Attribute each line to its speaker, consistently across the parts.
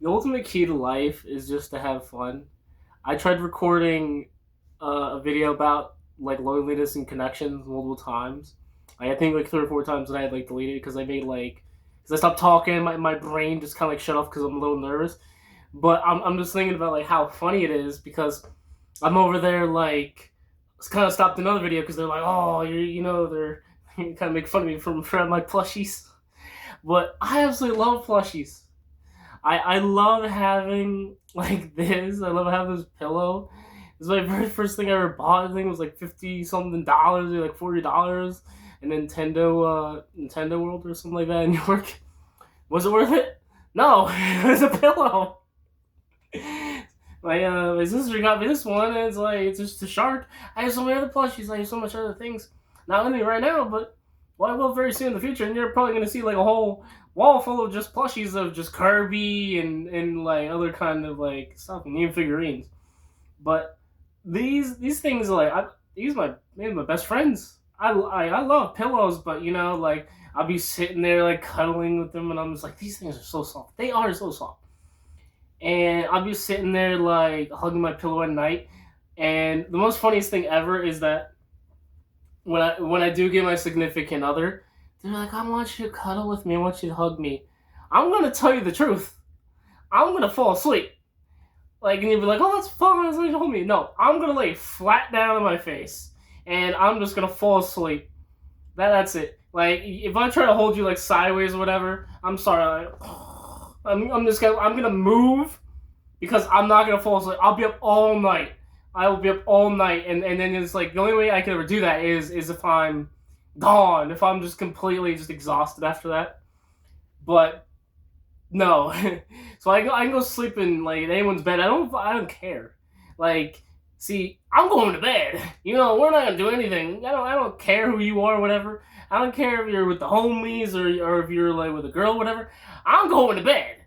Speaker 1: The ultimate key to life is just to have fun. I tried recording a video about like loneliness and connections multiple times. I think like 3 or 4 times, and I had like deleted it because I made like because I stopped talking. My brain just kind of like shut off because I'm a little nervous. But I'm just thinking about like how funny it is because I'm over there like kind of stopped another video because they're like, oh, they're kind of make fun of me from my plushies. But I absolutely love plushies. I love having like this. I love having this pillow. This is my very first thing I ever bought. I think it was like 50 something dollars or like $40. And Nintendo World or something like that in New York. Was it worth it? No, it was a pillow. My sister got me this one, and it's like it's just a shark. I have so many other plushies. I have so much other things. Not only right now, but well, I will very soon in the future. And you're probably gonna see like a whole wall full of just plushies of just Kirby and like other kind of like stuff and even figurines. But these things are like these are my best friends. I love pillows, but like I'll be sitting there like cuddling with them, and I'm just like these things are so soft. They are so soft, and I'll be sitting there like hugging my pillow at night. And the most funniest thing ever is that when I do get my significant other, they're like, "I want you to cuddle with me. I want you to hug me." I'm gonna tell you the truth. I'm gonna fall asleep. Like, and you'll be like, "Oh, that's fine. That's what you told me." No, I'm gonna lay flat down on my face, and I'm just gonna fall asleep. That's it. Like, if I try to hold you like sideways or whatever, I'm sorry. Like, I'm gonna move because I'm not gonna fall asleep. I'll be up all night. I will be up all night, and then it's like the only way I can ever do that is if I'm gone, if I'm just completely just exhausted after that. But no, so I can go sleep in like anyone's bed. I don't care. Like, see, I'm going to bed. We're not gonna do anything. I don't care who you are, whatever. I don't care if you're with the homies or if you're like with a girl, whatever. I'm going to bed.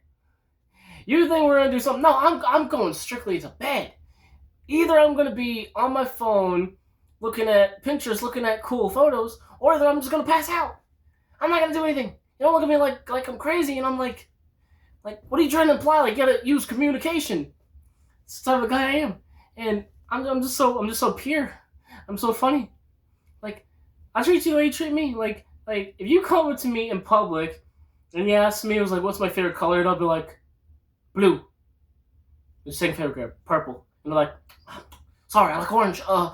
Speaker 1: You think we're gonna do something? No, I'm going strictly to bed. Either I'm gonna be on my phone looking at Pinterest, looking at cool photos, or that I'm just gonna pass out. I'm not gonna do anything. You don't look at me like I'm crazy, and I'm like, what are you trying to imply? Like, you gotta use communication. It's the type of guy I am, and I'm just so pure. I'm so funny. Like, I treat you the way you treat me. Like if you come up to me in public and you ask me, it was like, what's my favorite color? And I'll be like, blue. The second favorite color, purple. And they're like, sorry, I like orange. I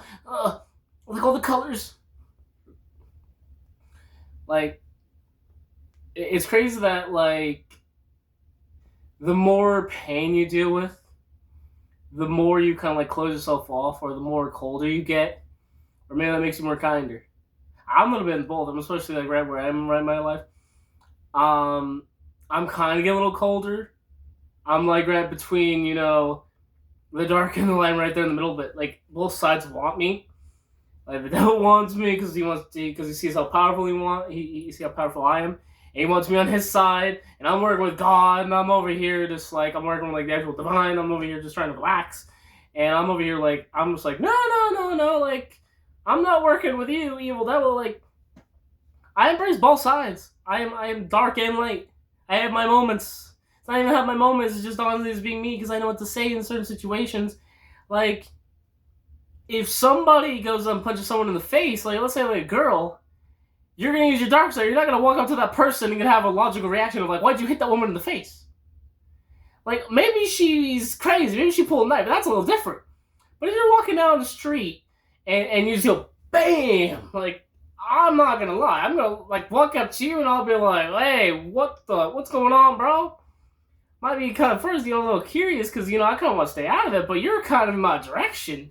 Speaker 1: like all the colors. Like, it's crazy that like the more pain you deal with, the more you kind of like close yourself off, or the more colder you get, or maybe that makes you more kinder. I'm a little bit in both. I'm especially like right where I am right in my life. Um, I'm kind of getting a little colder. I'm like right between the dark and the light, right there in the middle. But like both sides want me. Like the devil wants me because he sees how powerful he sees how powerful I am, and he wants me on his side. And I'm working with God, and I'm over here just like I'm working with like the actual divine. I'm over here just trying to relax, and I'm over here like I'm just like no, like I'm not working with you, evil devil. Like I embrace both sides. I am dark and light. I have my moments. It's not even have my moments. It's just honestly just being me because I know what to say in certain situations. Like if somebody goes and punches someone in the face, like let's say like a girl, you're gonna use your dark side. You're not gonna walk up to that person and gonna have a logical reaction of like, why'd you hit that woman in the face? Like maybe she's crazy, maybe she pulled a knife, but that's a little different. But if you're walking down the street and you just go bam, like I'm not gonna lie, I'm gonna like walk up to you and I'll be like, hey, what's going on, bro? Might be kind of first, a little curious because I kind of want to stay out of it, but you're kind of in my direction.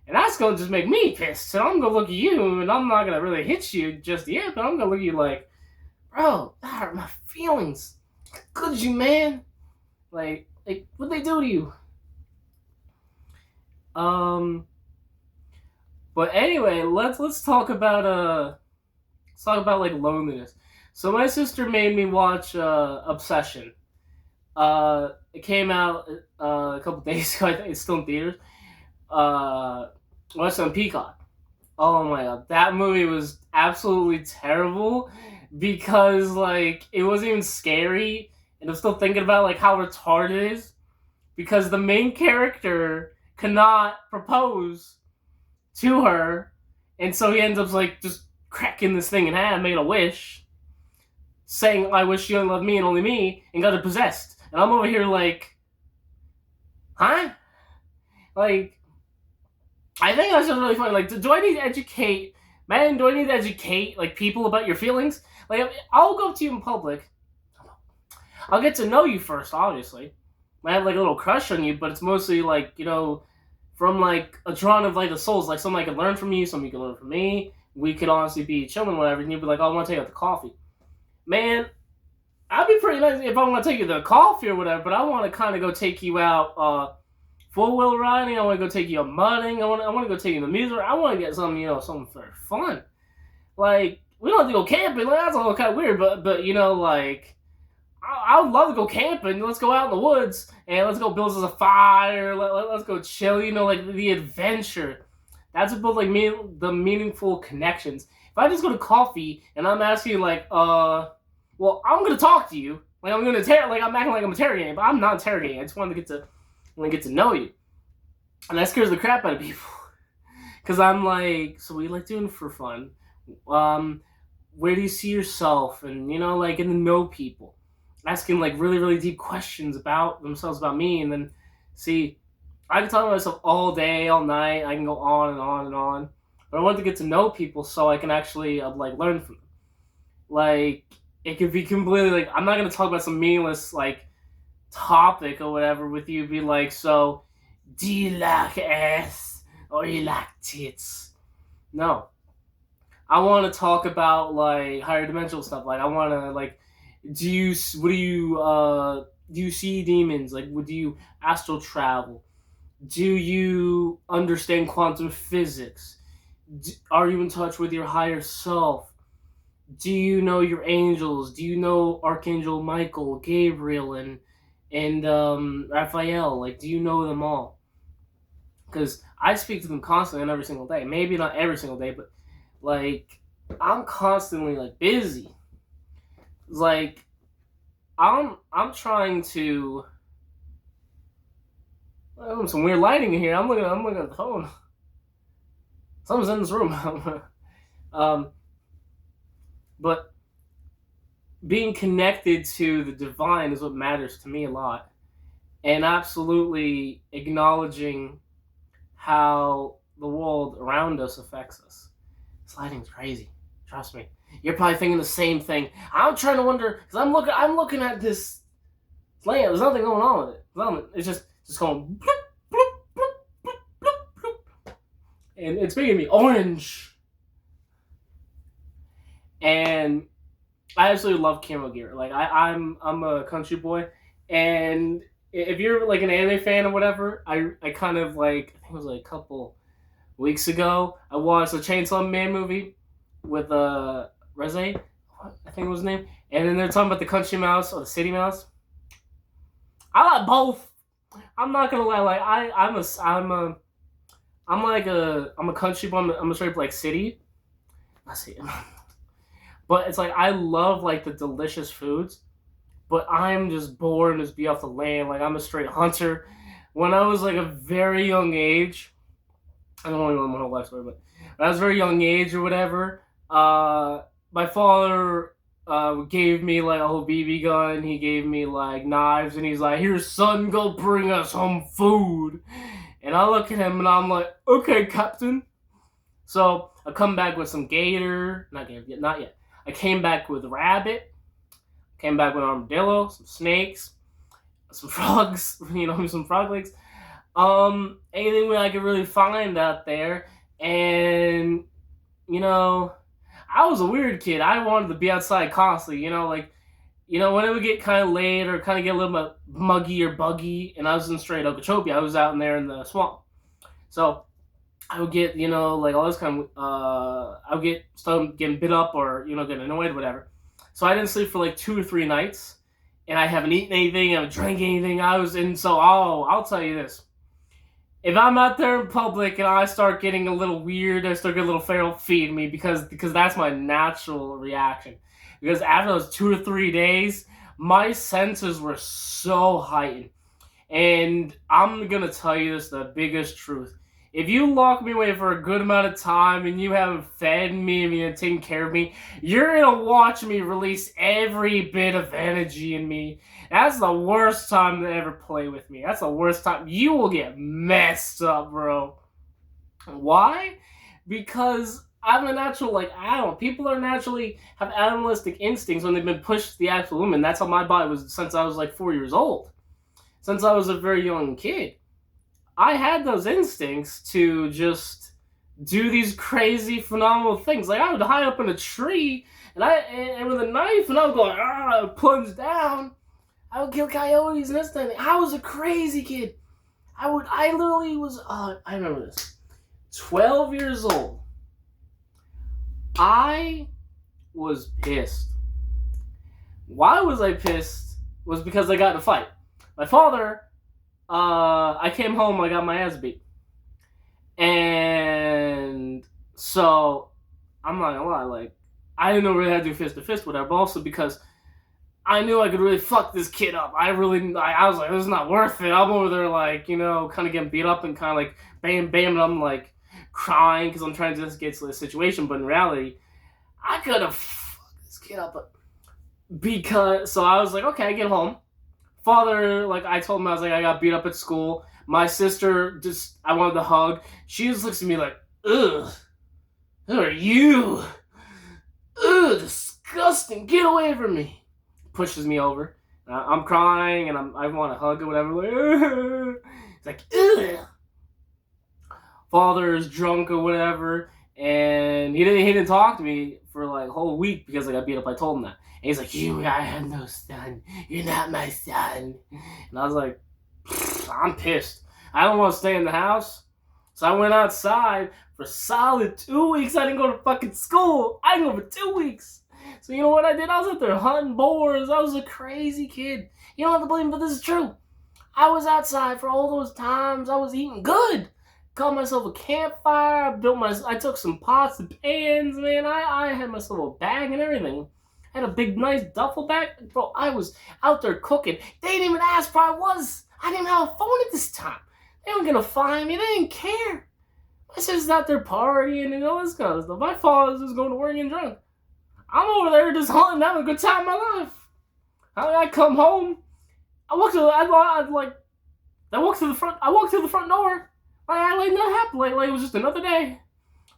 Speaker 1: And that's gonna just make me pissed. So I'm gonna look at you, and I'm not gonna really hit you just yet, but I'm gonna look at you like, bro, that hurt my feelings. Could you, man? Like, what'd they do to you? Um, but anyway, let's talk about like loneliness. So my sister made me watch Obsession. It came out a couple days ago. I think it's still in theaters. Uh, watched it on Peacock. Oh my god, that movie was absolutely terrible because like it wasn't even scary. and I'm still thinking about like how retarded it is because the main character cannot propose to her, and so he ends up like just cracking this thing in half, making a wish, saying, "I wish you only loved me and only me," and got it possessed. And I'm over here like, huh? Like, I think that's just really funny. Like, do I need to educate, man? Do I need to educate like people about your feelings? Like, I'll go to you in public. I'll get to know you first, obviously. I have like a little crush on you, but it's mostly like, from like a drawing of like the souls, like something I could learn from you, something you could learn from me. We could honestly be chilling, whatever, and you'd be like, "Oh, I want to take you out to coffee." Man, I'd be pretty nice if I want to take you to coffee or whatever, but I want to kind of go take you out full wheel riding. I want to go take you out mudding. I want to go take you to the music. I want to get something, something for fun. Like, we don't have to go camping. Like, that's a little kind of weird, but like, I would love to go camping. Let's go out in the woods and let's go build us a fire. Let's go chill. Like the adventure. That's about like the meaningful connections. If I just go to coffee and I'm asking like, well, I'm gonna talk to you. Like I'm I'm acting like I'm interrogating, but I'm not interrogating. I just want to get to know you, and that scares the crap out of people. Cause I'm like, so what do you like doing for fun? Where do you see yourself? And like getting to know people. Asking like really, really deep questions about themselves, about me, and then see, I can talk to myself all day, all night. I can go on and on and on, but I want to get to know people so I can actually like learn from them. Like it could be completely like I'm not gonna talk about some meaningless like topic or whatever with you. Be like, so do you like ass or you like tits? No, I want to talk about like higher dimensional stuff. Like I want to like. Do you see demons? Like, do you astral travel? Do you understand quantum physics? Are you in touch with your higher self? Do you know your angels? Do you know Archangel Michael, Gabriel, and Raphael? Like, do you know them all? Because I speak to them constantly and every single day. Maybe not every single day, but like I'm constantly like busy. Like I'm trying to. Some weird lighting in here. I'm looking at the phone. Someone's in this room. But being connected to the divine is what matters to me a lot, and absolutely acknowledging how the world around us affects us. This lighting's crazy. Trust me. You're probably thinking the same thing. I'm trying to wonder because I'm looking at this lamp. There's nothing going on with it. It's just going bloop, bloop, bloop, bloop, bloop, bloop. And it's making me orange. And I absolutely love camo gear. Like I'm a country boy, and if you're like an anime fan or whatever, I kind of like I think it was like a couple weeks ago I watched the Chainsaw Man movie with Reze, I think it was his name, and then they're talking about the country mouse or the city mouse. I like both. I'm not gonna lie, like I'm a country boy. I'm a straight up like city. I see. But it's like I love like the delicious foods, but I'm just born to be off the land. Like I'm a straight hunter. When I was like a very young age, I don't want to know my whole life story, but when I was a very young age or whatever, my father gave me like a whole BB gun. He gave me like knives, and he's like, "Here, son, go bring us some food." And I look at him, and I'm like, "Okay, Captain." So I come back with some gator, not yet. I came back with rabbit, came back with armadillo, some snakes, some frogs, some frog legs, anything I could really find out there. And I was a weird kid. I wanted to be outside constantly. When it would get kind of late or kind of get a little bit muggy or buggy, and I was in straight Okeechobee, I was out in there in the swamp. So I would get, like all this kind of, I would start getting bit up or, getting annoyed or whatever. So I didn't sleep for like 2 or 3 nights, and I haven't eaten anything, I haven't drank anything. I'll tell you this. If I'm out there in public and I start getting a little weird, I start getting a little feral, feed me because that's my natural reaction. Because after those 2 or 3 days, my senses were so heightened. And I'm gonna tell you this, the biggest truth. If you lock me away for a good amount of time and you haven't fed me and you haven't taken care of me, you're gonna watch me release every bit of energy in me. That's the worst time to ever play with me. That's the worst time. You will get messed up, bro. Why? Because I'm a natural, like, animal. People are naturally have animalistic instincts when they've been pushed to the actual limit. And that's how my body was since I was like 4 years old. Since I was a very young kid. I had those instincts to just do these crazy, phenomenal things. Like, I would hide up in a tree and with a knife, and I would go, I would plunge down. I would kill coyotes and this thing. I was a crazy kid. I literally was, I remember this. 12 years old. I was pissed. Why was I pissed? Was because I got in a fight. My father, I came home, I got my ass beat. And so, I'm not gonna lie, like, I didn't know really how to do fist to fist, whatever, but also because I knew I could really fuck this kid up. I was like, this is not worth it. I'm over there, like, you know, kind of getting beat up and kind of like, bam, bam, and I'm like crying because I'm trying to just get to the situation. But in reality, I could have fucked this kid up. So I was like, okay, I get home. Father, like, I told him, I was like, I got beat up at school. My sister, I wanted to hug. She just looks at me like, ugh, who are you? Ugh, disgusting. Get away from me. Pushes me over. I'm crying and I want to hug or whatever. Like, it's like, ugh. Father is drunk or whatever, and he didn't talk to me for like a whole week because I got beat up. I told him that, and he's like, I have no son. You're not my son. And I was like, I'm pissed. I don't want to stay in the house, so I went outside for solid 2 weeks. I didn't go to fucking school. I didn't go for 2 weeks. So you know what I did? I was out there hunting boars. I was a crazy kid. You don't have to believe me, but this is true. I was outside for all those times. I was eating good. Caught myself a campfire. I took some pots and pans, man. I had myself a bag and everything. I had a big, nice duffel bag. Bro, I was out there cooking. They didn't even ask where I was. I didn't have a phone at this time. They weren't going to find me. They didn't care. My sister's out there partying and all this kind of stuff. My father's just going to work and drunk. I'm over there just hunting, having a good time in my life. I come home. I walk to the front door. Like nothing happened. Like it was just another day.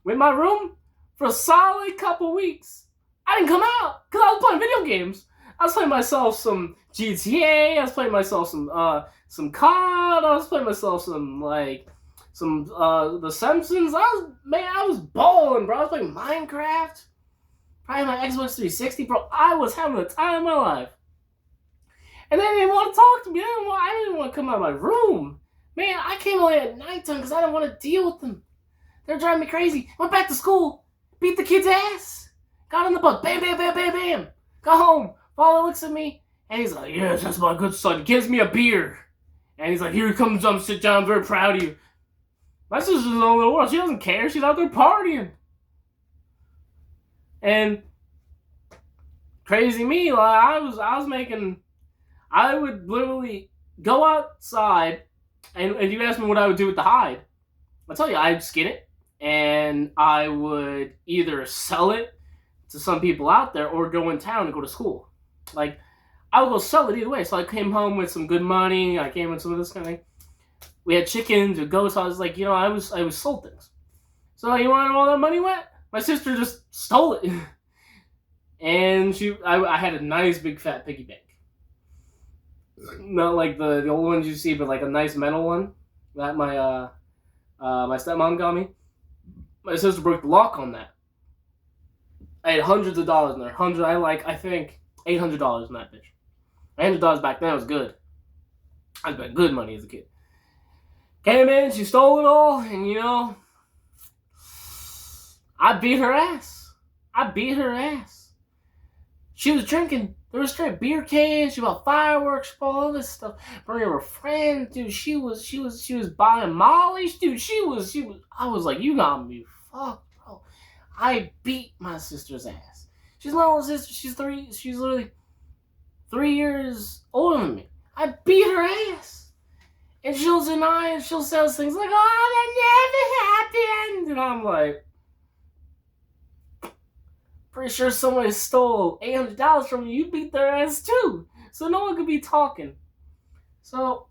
Speaker 1: Went in my room for a solid couple weeks. I didn't come out because I was playing video games. I was playing myself some GTA. I was playing myself some COD. I was playing myself some The Simpsons. I was balling, bro. I was playing Minecraft. Probably my Xbox 360, bro. I was having the time of my life. And they didn't want to talk to me. I didn't want to come out of my room. Man, I came away at nighttime because I didn't want to deal with them. They're driving me crazy. Went back to school. Beat the kid's ass. Got on the bus. Bam, bam, bam, bam, bam. Got home. Father looks at me. And he's like, yes, that's my good son. He gives me a beer. And he's like, here he comes. Sit down. I'm very proud of you. My sister's in the little world. She doesn't care. She's out there partying. And crazy me, like I would literally go outside, and if you ask me what I would do with the hide, I'll tell you, I'd skin it, and I would either sell it to some people out there or go in town and go to school. Like, I would go sell it either way. So I came home with some good money. I came with some of this kind of thing. We had chickens or goats. So I was like, I was sold things. So you want to know where all that money went? My sister just stole it. And I had a nice big fat piggy bank. Not like the old ones you see, but like a nice metal one that my stepmom got me. My sister broke the lock on that. I had hundreds of dollars in there. I think $800 in that bitch. $800 back then was good. I spent good money as a kid. Came in, she stole it all, and I beat her ass. She was drinking. There was straight beer cans. She bought fireworks, all this stuff. Bringing her friends, dude. She was buying Molly's, dude. She was. I was like, you got me fucked, bro. I beat my sister's ass. She's my little sister. She's literally 3 years older than me. I beat her ass. And she'll deny and she'll say things like, oh, that never happened. And I'm like, pretty sure somebody stole $800 from you. You beat their ass too. So no one could be talking. So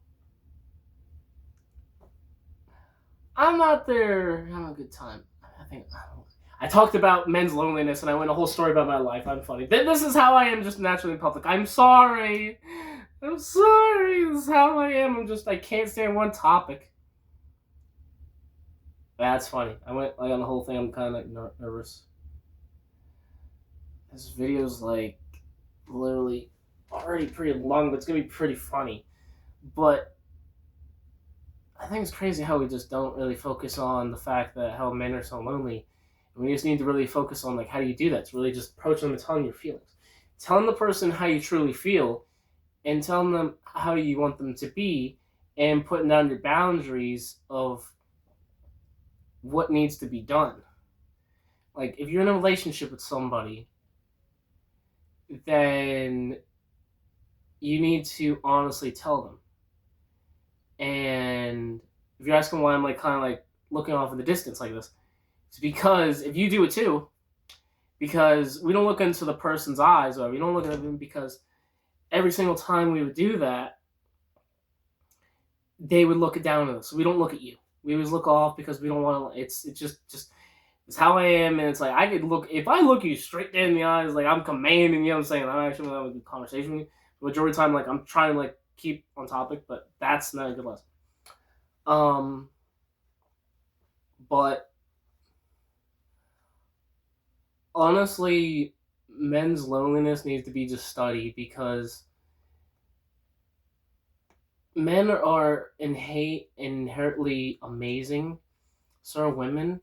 Speaker 1: I'm out there having a good time. I talked about men's loneliness and I went a whole story about my life. I'm funny. This is how I am just naturally in public. I'm sorry. This is how I am. I can't stand one topic. That's funny. I went on the whole thing. I'm kind of nervous. This video's literally already pretty long, but it's gonna be pretty funny. But I think it's crazy how we just don't really focus on the fact that how men are so lonely. And we just need to really focus on how do you do that? It's really just approach them and telling your feelings. Telling the person how you truly feel and telling them how you want them to be and putting down your boundaries of what needs to be done. If you're in a relationship with somebody, then you need to honestly tell them. And if you're asking why I'm looking off in the distance like this, it's because if you do it too, because we don't look into the person's eyes, or we don't look at them, because every single time we would do that, they would look down at us. We don't look at you. We always look off because we don't want to. It's just it's how I am, and it's I could look, if I look you straight dead in the eyes, I'm commanding you. I'm saying I'm actually having a good conversation with you. The majority of the time, I'm trying to keep on topic, but that's not a good lesson. But honestly, men's loneliness needs to be just studied, because men are inherently amazing. So are women.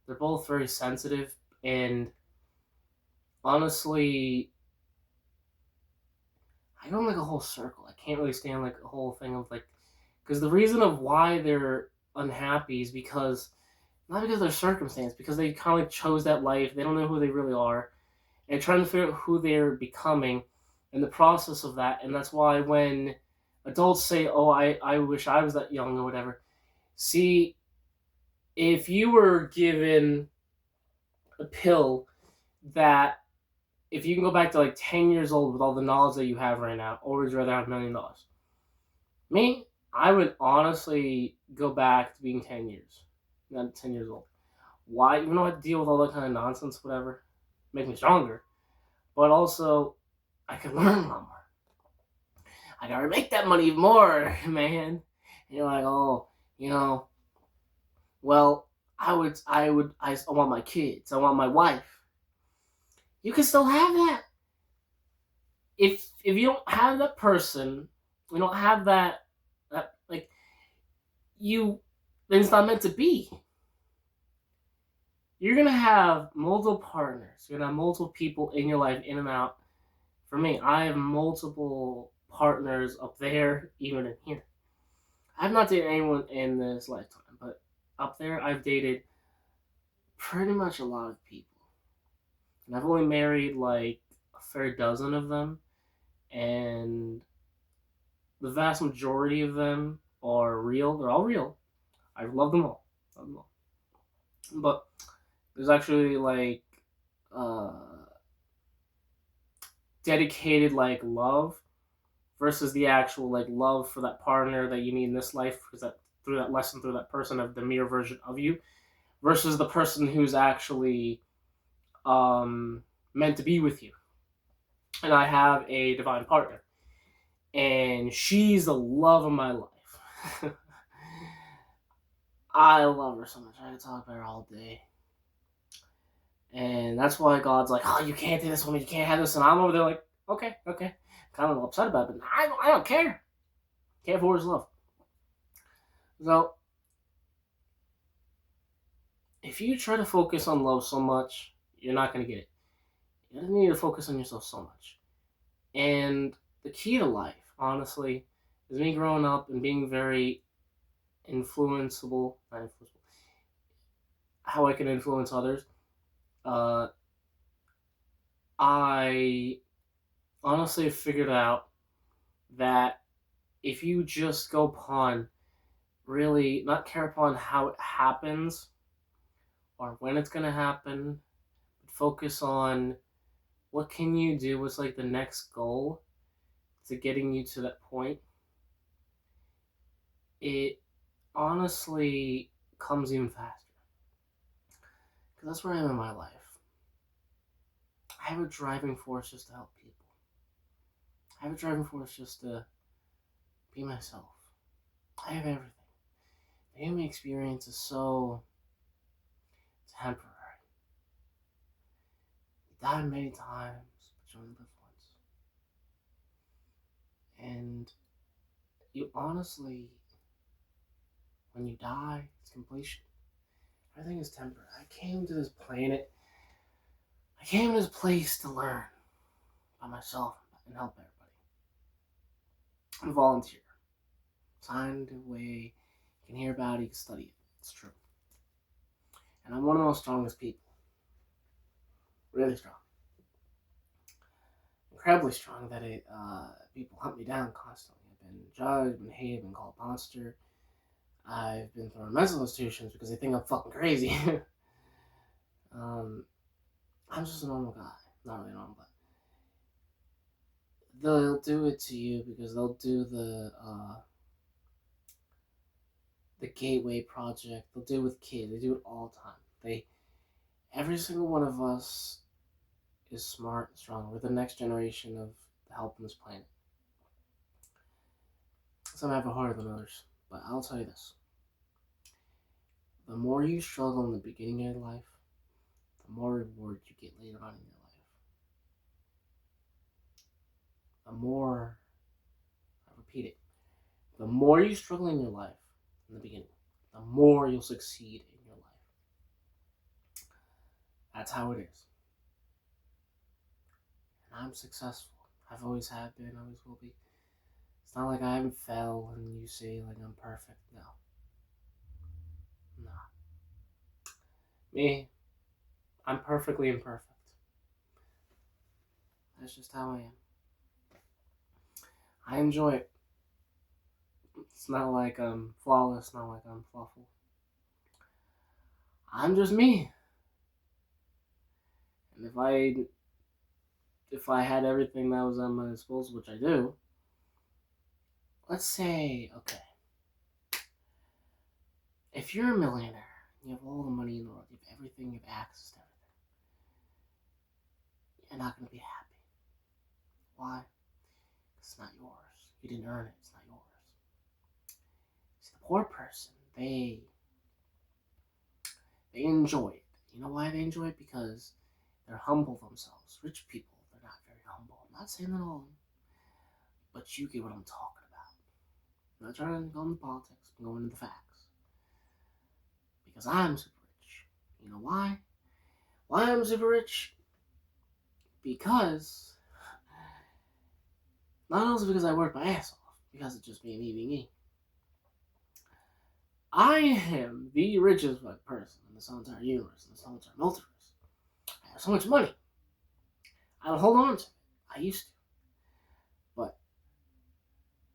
Speaker 1: They're both very sensitive, and honestly, I go in a whole circle. I can't really stand a whole thing of because the reason of why they're unhappy is because not because of their circumstance, because they kind of chose that life. They don't know who they really are, and trying to figure out who they're becoming in the process of that. And that's why when adults say, "Oh, I wish I was that young," or whatever. See, if you were given a pill that if you can go back to 10 years old with all the knowledge that you have right now, or would you rather have $1 million? Me, I would honestly go back to being 10 years, not 10 years old. Why? Even though I have to deal with all that kind of nonsense, whatever, make me stronger. But also, I could learn a lot more. I gotta make that money more, man. And you're oh, well, I want my kids. I want my wife. You can still have that. If you don't have that person, you don't have that then it's not meant to be. You're gonna have multiple partners. You're gonna have multiple people in your life, in and out. For me, I have multiple partners up there, even in here. I've not dated anyone in this lifetime, but up there, I've dated pretty much a lot of people. And I've only married a fair dozen of them, and the vast majority of them are real. They're all real. I love them all. But there's actually dedicated love versus the actual love for that partner that you need in this life, because that through that lesson, through that person of the mirror version of you, versus the person who's actually meant to be with you. And I have a divine partner, and she's the love of my life. I love her so much. I could talk about her all day. And that's why God's oh, you can't do this woman, you can't have this. And I'm over there okay. Kind of upset about it, but I don't care. Care for his love. So, if you try to focus on love so much, you're not going to get it. You need to focus on yourself so much. And the key to life, honestly, is me growing up and being very influenceable. Not influenceable. How I can influence others. I honestly figured out that if you just go upon really not care upon how it happens or when it's gonna happen, but focus on what can you do, what's like the next goal to getting you to that point, it honestly comes even faster. Because that's where I am in my life. I have a driving force just to help people. I have a driving force just to be myself. I have everything. The human experience is so temporary. You die many times, but you only live once. And you honestly, when you die, it's completion. Everything is temporary. I came to this planet, I came to this place to learn by myself and help everybody. I'm a volunteer. Signed away. You can hear about it, you can study it. It's true. And I'm one of the most strongest people. Really strong. Incredibly strong that people hunt me down constantly. I've been judged, been hated, been called a monster. I've been thrown in mental institutions because they think I'm fucking crazy. um, I'm just a normal guy. Not really normal, but they'll do it to you because they'll do the Gateway Project. They'll do it with kids. They do it all the time. Every single one of us is smart and strong. We're the next generation of help on this planet. Some have it harder than others, but I'll tell you this. The more you struggle in the beginning of your life, the more reward you get later on in your life. The more, I repeat it, the more you struggle in your life in the beginning, the more you'll succeed in your life. That's how it is. And I'm successful. I've always have been, always will be. It's not like I haven't failed and you say like I'm perfect. No. No. Me, I'm perfectly imperfect. That's just how I am. I enjoy it. It's not like I'm flawless, not like I'm flawful. I'm just me. And if I had everything that was at my disposal, which I do, let's say, okay, if you're a millionaire, you have all the money in the world, you have everything, you have access to everything, you're not gonna be happy. Why? It's not yours. You didn't earn it. It's not yours. See, the poor person, they enjoy it. You know why they enjoy it? Because they're humble themselves. Rich people, they're not very humble. I'm not saying that all, but you get what I'm talking about. I'm not trying to go into politics. I'm going into the facts. Because I'm super rich. You know why? Why I'm super rich? Because not only because I work my ass off, because it's just me being me. I am the richest person in this whole entire universe, in this whole entire multiverse. I have so much money. I don't hold on to it. I used to. But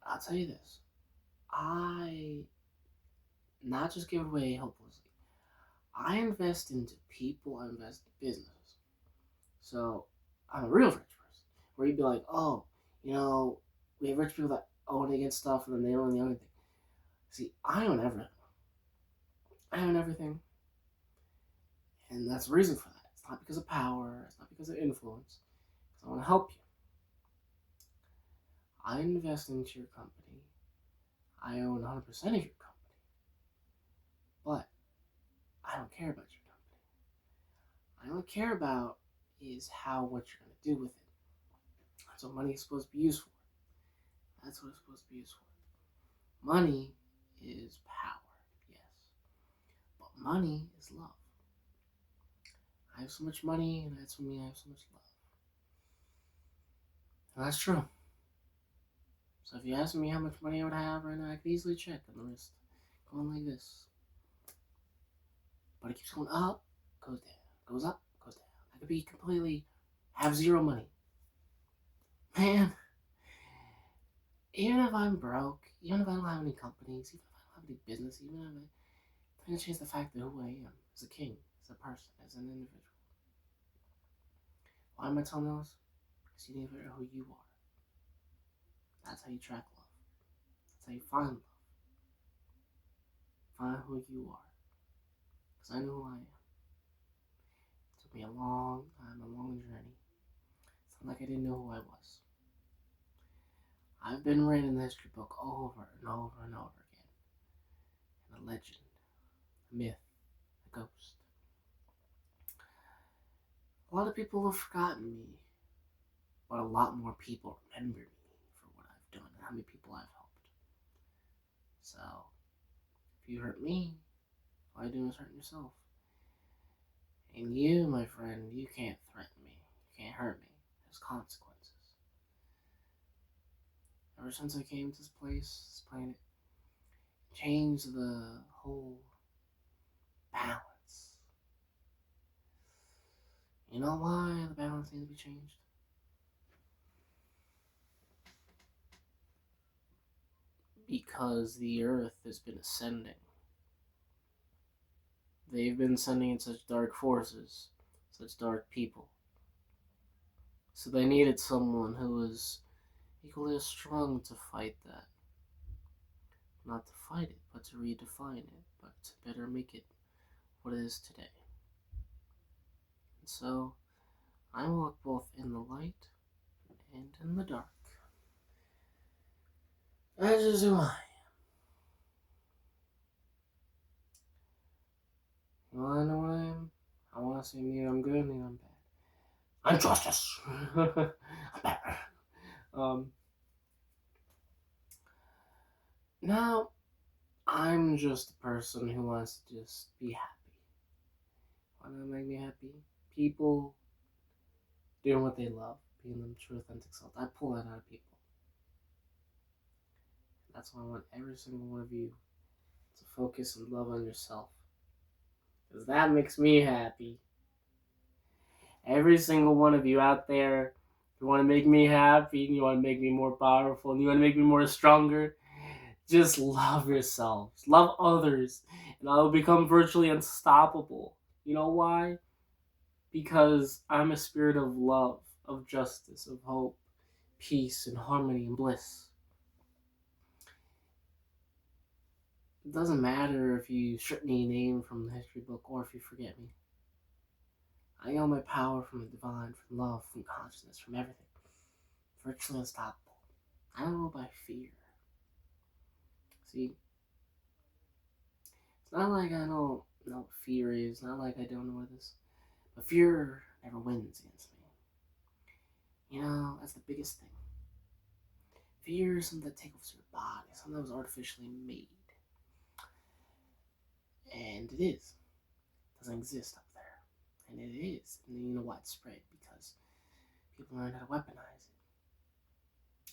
Speaker 1: I'll tell you this. I not just give away hopelessly. I invest into people, I invest in businesses. So I'm a real rich person. Where you'd be like, oh, we have rich people that own against stuff and then they own the other thing. See, I own everything. I own everything. And that's the reason for that. It's not because of power, it's not because of influence. Because I want to help you. I invest into your company. I own 100% of your company. But I don't care about your company. I only care about is what you're going to do with it. That's what money is supposed to be used for. That's what it's supposed to be used for. Money is power, yes. But money is love. I have so much money, and that's for me, I have so much love. And that's true. So if you ask me how much money I would have right now, I could easily check on the wrist. Going like this. But it keeps going up, goes down. Goes up, goes down. I could be completely have zero money. Man, even if I'm broke, even if I don't have any companies, even if I don't have any business, even if I'm going to change the fact that who I am as a king, as a person, as an individual. Why am I telling you this? Because you need to figure out who you are. That's how you track love. That's how you find love. Find who you are. Because I know who I am. It took me a long time, a long journey. It's not like I didn't know who I was. I've been written in the history book over and over and over again. And a legend, a myth, a ghost. A lot of people have forgotten me, but a lot more people remember me for what I've done and how many people I've helped. So, if you hurt me, all you do is hurt yourself. And you, my friend, you can't threaten me. You can't hurt me. There's consequences. Ever since I came to this place, this planet, changed the whole balance. You know why the balance needs to be changed? Because the Earth has been ascending. They've been sending in such dark forces, such dark people. So they needed someone who was equally as strong to fight that. Not to fight it, but to redefine it, but to better make it what it is today. And so, I walk both in the light and in the dark. That is who I am. You wanna know what I am? I wanna say neither I'm good, neither I'm bad. I'm justice. I'm Batman. Now, I'm just a person who wants to just be happy. Why not make me happy? People doing what they love, being their true authentic self. I pull that out of people. That's why I want every single one of you to focus and love on yourself. Because that makes me happy. Every single one of you out there, you want to make me happy, and you want to make me more powerful, and you want to make me more stronger, just love yourselves. Love others. And I will become virtually unstoppable. You know why? Because I'm a spirit of love, of justice, of hope, peace, and harmony and bliss. It doesn't matter if you strip me a name from the history book or if you forget me. I own my power from the divine, from love, from consciousness, from everything. Virtually unstoppable. I don't go by fear. See, it's not like I don't know what fear is. It's not like I don't know what this. But fear never wins against me. You know, that's the biggest thing. Fear is something that takes over your body, something that was artificially made. And it is. It doesn't exist up there. And it is. And you know widespread because people learn how to weaponize it.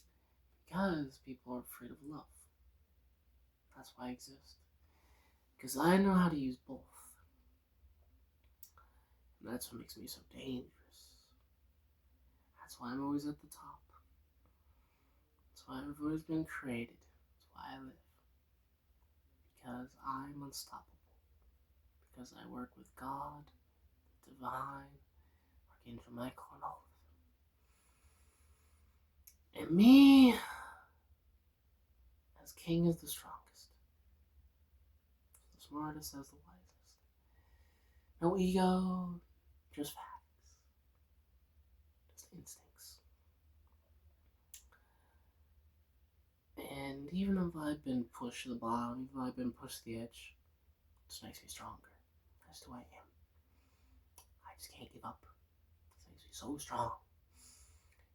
Speaker 1: Because people are afraid of love. That's why I exist. Because I know how to use both. And that's what makes me so dangerous. That's why I'm always at the top. That's why I've always been created. That's why I live. Because I'm unstoppable. Because I work with God, the divine, Archangel Michael, and all of them. And me, as king, is the strongest. The smartest as the wisest. No ego, just facts. Just instincts. And even if I've been pushed to the bottom, even if I've been pushed to the edge, it just makes me stronger. That's who I am. I just can't give up. It makes me so strong.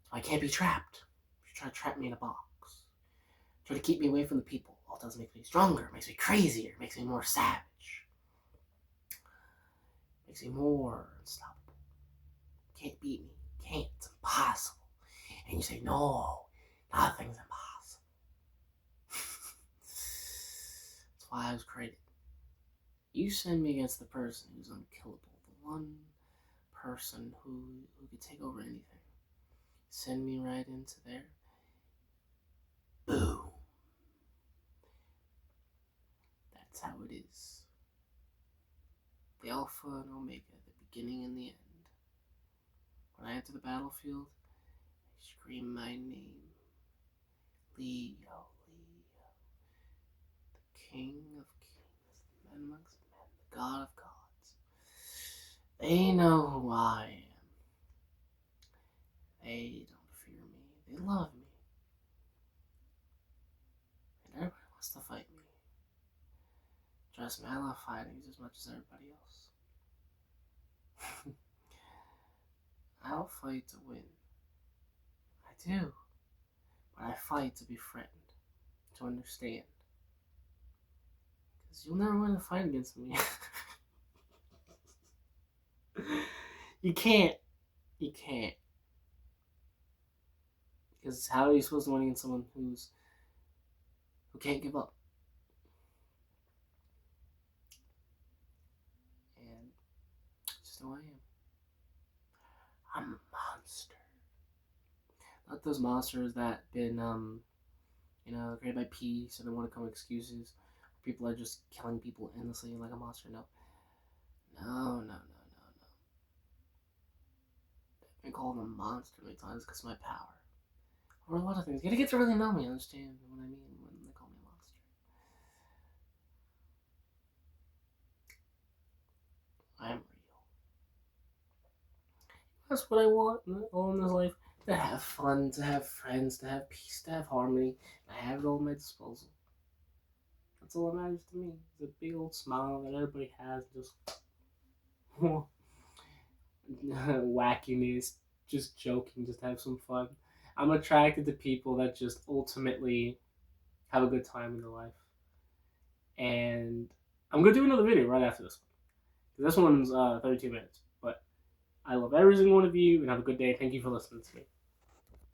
Speaker 1: So I can't be trapped. If you try to trap me in a box, try to keep me away from the people, all it does make me stronger, makes me crazier, makes me more savage, makes me more unstoppable. Can't beat me. Can't. It's impossible. And you say, no, nothing's impossible. That's why I was created. You send me against the person who's unkillable, the one person who could take over anything. send me right into there. Boom. That's how it is. The Alpha and Omega, the beginning and the end. When I enter the battlefield, I scream my name. Leo, Leo. The King of Kings, the man amongst men, the God of Gods. They know who I am. They don't fear me. They love me. And everybody wants to fight me. Trust me, I love fighting as much as everybody else. I don't fight to win. I do. But I fight to befriend, to understand. Because you'll never win a fight against me. You can't. You can't. Because how are you supposed to win against someone who can't give up? And it's just who I am. I'm a monster. Not those monsters that been created by peace and they want to come with excuses. People are just killing people endlessly like a monster. No. No. I've been called a monster many times because of my power. Or a lot of things. You gotta get to really know me, understand what I mean when they call me a monster. I am real. That's what I want all in this life. To have fun, to have friends, to have peace, to have harmony. I have it all at my disposal. That's all that matters to me. It's a big old smile that everybody has, just wackiness, just joking, just have some fun. I'm attracted to people that just ultimately have a good time in their life. And I'm gonna do another video right after this one. This one's 32 minutes. But I love every single one of you and have a good day. Thank you for listening to me.